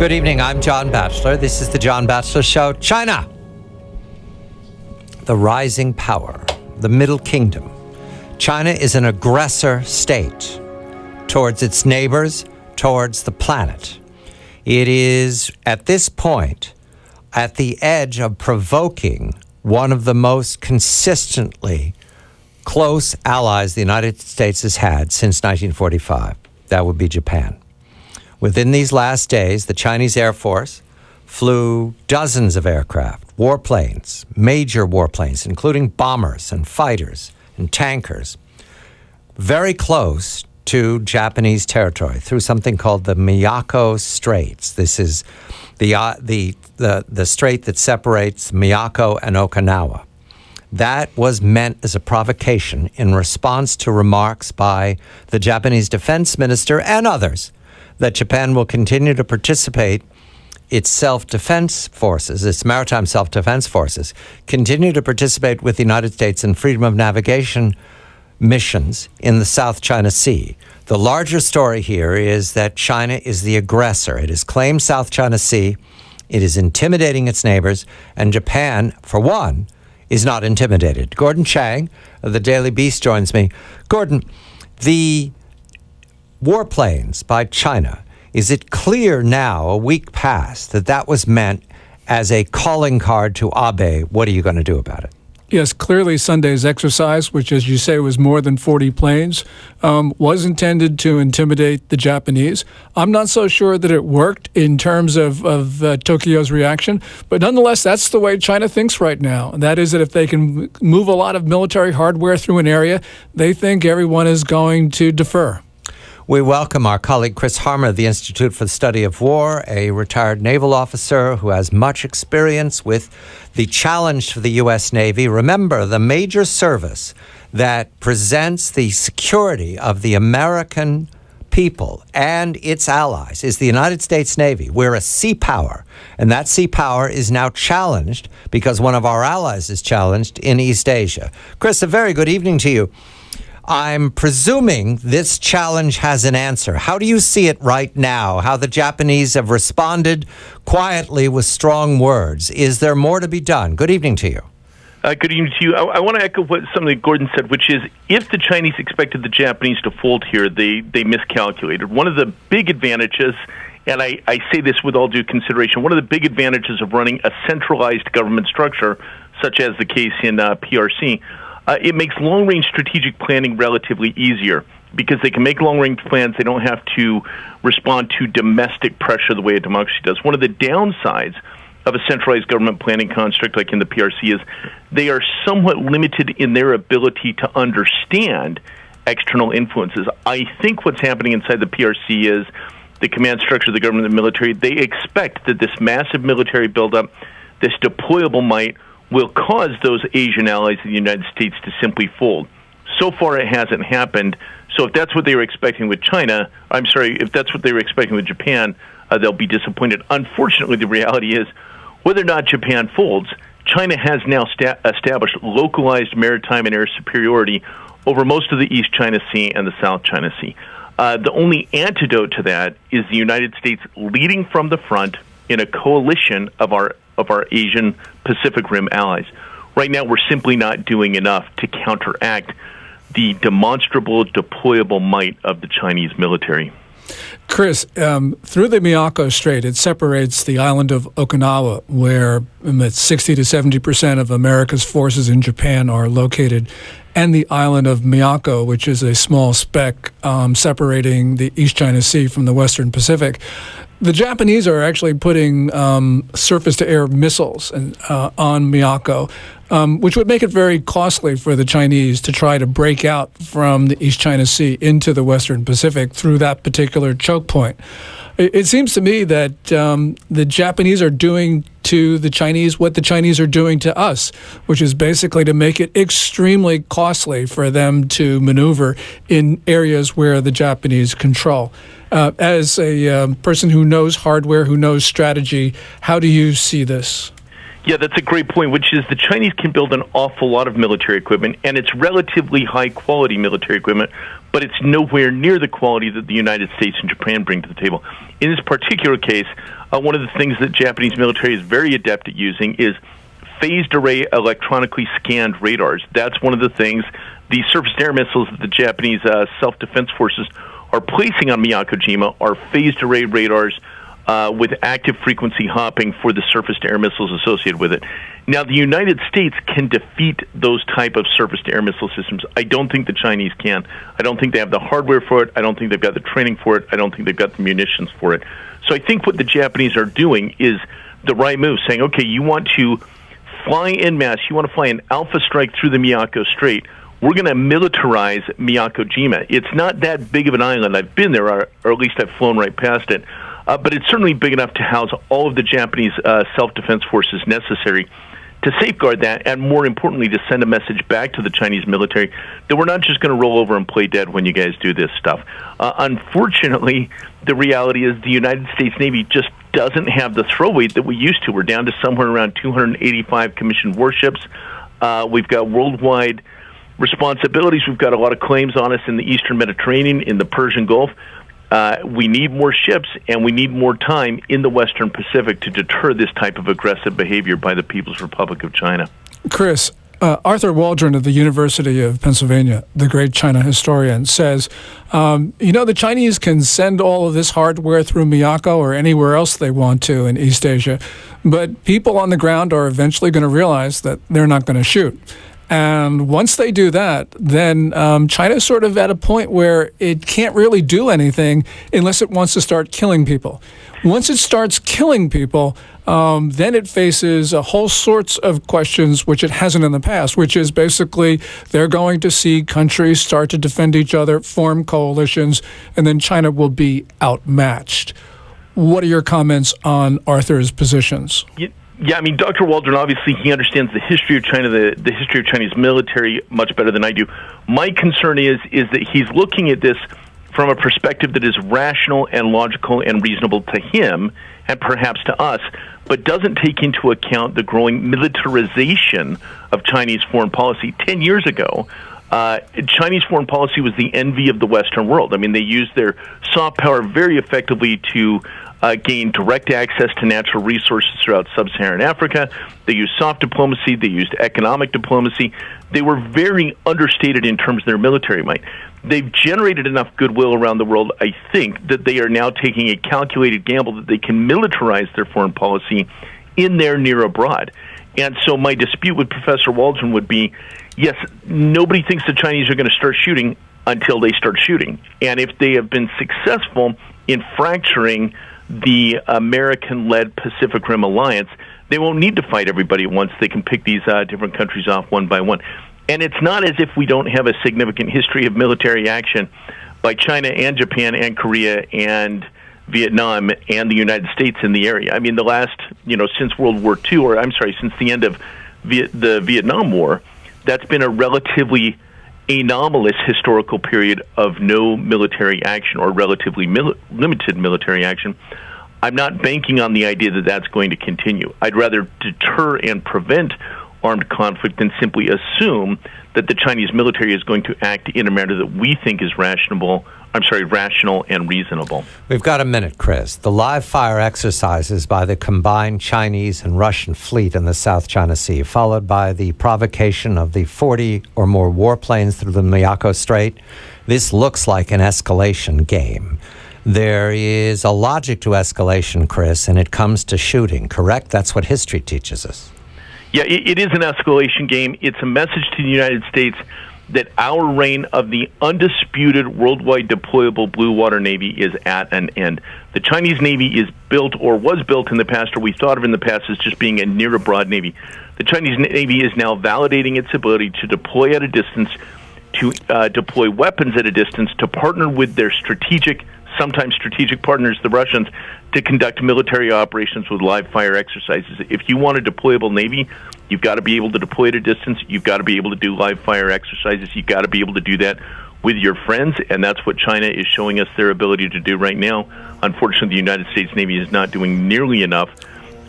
Good evening, I'm John Batchelor. This is the John Batchelor Show. China, the rising power, the Middle Kingdom. China is an aggressor state towards its neighbors, towards the planet. It is, at this point, at the edge of provoking one of the most consistently close allies the United States has had since 1945. That would be Japan. Within these last days, the Chinese Air Force flew dozens of aircraft, warplanes, major warplanes, including bombers and fighters and tankers, very close to Japanese territory through something called the Miyako Straits. This is the strait that separates Miyako and Okinawa. That was meant as a provocation in response to remarks by the Japanese defense minister and others that Japan will continue to participate, its self-defense forces, its maritime self-defense forces, continue to participate with the United States in freedom of navigation missions in the South China Sea. The larger story here is that China is the aggressor. It has claimed South China Sea. It is intimidating its neighbors, and Japan, for one, is not intimidated. Gordon Chang of the Daily Beast joins me. Gordon, the warplanes by China, is it clear now, a week past, that that was meant as a calling card to Abe? What are you going to do about it? Yes, clearly Sunday's exercise, which, as you say, was more than 40 planes, was intended to intimidate the Japanese. I'm not so sure that it worked in terms of Tokyo's reaction, but nonetheless, that's the way China thinks right now. And that is that if they can move a lot of military hardware through an area, they think everyone is going to defer. We welcome our colleague Chris Harmer of the Institute for the Study of War, a retired naval officer who has much experience with the challenge for the U.S. Navy. Remember, the major service that presents the security of the American people and its allies is the United States Navy. We're a sea power, and that sea power is now challenged because one of our allies is challenged in East Asia. Chris, a very good evening to you. I'm presuming this challenge has an answer. How do you see it right now? How the Japanese have responded quietly with strong words? Is there more to be done? Good evening to you. Good evening to you. I want to echo something that Gordon said, which is if the Chinese expected the Japanese to fold here, they miscalculated. One of the big advantages, and I say this with all due consideration, one of the big advantages of running a centralized government structure, such as the case in PRC, it makes long-range strategic planning relatively easier because they can make long-range plans. They don't have to respond to domestic pressure the way a democracy does. One of the downsides of a centralized government planning construct like in the PRC is they are somewhat limited in their ability to understand external influences. I think what's happening inside the PRC is the command structure of the government and the military, they expect that this massive military buildup, this deployable might, will cause those Asian allies of the United States to simply fold. So far, it hasn't happened. So if that's what they were expecting with if that's what they were expecting with Japan, they'll be disappointed. Unfortunately, the reality is, whether or not Japan folds, China has now established localized maritime and air superiority over most of the East China Sea and the South China Sea. The only antidote to that is the United States leading from the front in a coalition of our Asian Pacific Rim allies. Right now, we're simply not doing enough to counteract the demonstrable, deployable might of the Chinese military. Chris, through the Miyako Strait, it separates the island of Okinawa, where 60 to 70% of America's forces in Japan are located, and the island of Miyako, which is a small speck separating the East China Sea from the Western Pacific. The Japanese are actually putting surface-to-air missiles on Miyako, which would make it very costly for the Chinese to try to break out from the East China Sea into the Western Pacific through that particular choke point. It seems to me that the Japanese are doing to the Chinese what the Chinese are doing to us, which is basically to make it extremely costly for them to maneuver in areas where the Japanese control. As a person who knows hardware, who knows strategy, how do you see this? Yeah, that's a great point, which is the Chinese can build an awful lot of military equipment, and it's relatively high-quality military equipment, but it's nowhere near the quality that the United States and Japan bring to the table. In this particular case, one of the things that Japanese military is very adept at using is phased array electronically scanned radars. That's one of the things the surface-to-air missiles that the Japanese self-defense forces are placing on Miyako-jima are phased array radars with active frequency hopping for the surface-to-air missiles associated with it. Now, the United States can defeat those type of surface-to-air missile systems. I don't think the Chinese can. I don't think they have the hardware for it. I don't think they've got the training for it. I don't think they've got the munitions for it. So I think what the Japanese are doing is the right move, saying, okay, you want to fly en masse, you want to fly an alpha strike through the Miyako Strait, we're going to militarize Miyako-jima. It's not that big of an island. I've been there, or at least I've flown right past it. But it's certainly big enough to house all of the Japanese self-defense forces necessary to safeguard that, and more importantly, to send a message back to the Chinese military that we're not just going to roll over and play dead when you guys do this stuff. Unfortunately, the reality is the United States Navy just doesn't have the throw weight that we used to. We're down to somewhere around 285 commissioned warships. We've got worldwide responsibilities. We've got a lot of claims on us in the Eastern Mediterranean, in the Persian Gulf. We need more ships, and we need more time in the Western Pacific to deter this type of aggressive behavior by the People's Republic of China. Chris, Arthur Waldron of the University of Pennsylvania, the great China historian, says, the Chinese can send all of this hardware through Miyako or anywhere else they want to in East Asia, but people on the ground are eventually going to realize that they're not going to shoot. And once they do that, then China's sort of at a point where it can't really do anything unless it wants to start killing people. Once it starts killing people, then it faces a whole sorts of questions which it hasn't in the past, which is basically they're going to see countries start to defend each other, form coalitions, and then China will be outmatched. What are your comments on Arthur's positions? Yeah, I mean, Dr. Waldron, obviously, he understands the history of China, the history of Chinese military much better than I do. My concern is that he's looking at this from a perspective that is rational and logical and reasonable to him and perhaps to us, but doesn't take into account the growing militarization of Chinese foreign policy. 10 years ago, Chinese foreign policy was the envy of the Western world. I mean, they used their soft power very effectively to gain direct access to natural resources throughout sub-Saharan Africa. They used soft diplomacy. They used economic diplomacy. They were very understated in terms of their military might. They've generated enough goodwill around the world, I think, that they are now taking a calculated gamble that they can militarize their foreign policy in there, near, abroad. And so my dispute with Professor Waldron would be, yes, nobody thinks the Chinese are going to start shooting until they start shooting. And if they have been successful in fracturing the American-led Pacific Rim Alliance, they won't need to fight everybody at once. They can pick these different countries off one by one. And it's not as if we don't have a significant history of military action by China and Japan and Korea and Vietnam and the United States in the area. I mean, the last, since World War II, or I'm sorry, since the end of the Vietnam War, that's been a relatively anomalous historical period of no military action or relatively limited military action. I'm not banking on the idea that that's going to continue. I'd rather deter and prevent armed conflict than simply assume that the Chinese military is going to act in a manner that we think is rational and reasonable. We've got a minute, Chris. The live fire exercises by the combined Chinese and Russian fleet in the South China Sea, followed by the provocation of the 40 or more warplanes through the Miyako Strait. This looks like an escalation game. There is a logic to escalation, Chris, and it comes to shooting, correct? That's what history teaches us. Yeah, it is an escalation game. It's a message to the United States that our reign of the undisputed worldwide deployable blue water Navy is at an end. The Chinese Navy is built, or was built in the past, or we thought of in the past as just being a near-abroad Navy. The Chinese Navy is now validating its ability to deploy at a distance, to deploy weapons at a distance, to partner with their sometimes strategic partners, the Russians, to conduct military operations with live fire exercises. If you want a deployable Navy, you've got to be able to deploy at a distance. You've got to be able to do live fire exercises. You've got to be able to do that with your friends, and that's what China is showing us their ability to do right now. Unfortunately, the United States Navy is not doing nearly enough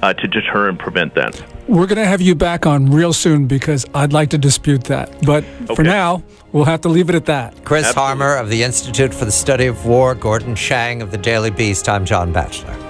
to deter and prevent that. We're going to have you back on real soon because I'd like to dispute that. But for now, we'll have to leave it at that. Chris Harmer of the Institute for the Study of War, Gordon Chang of the Daily Beast. I'm John Batchelor.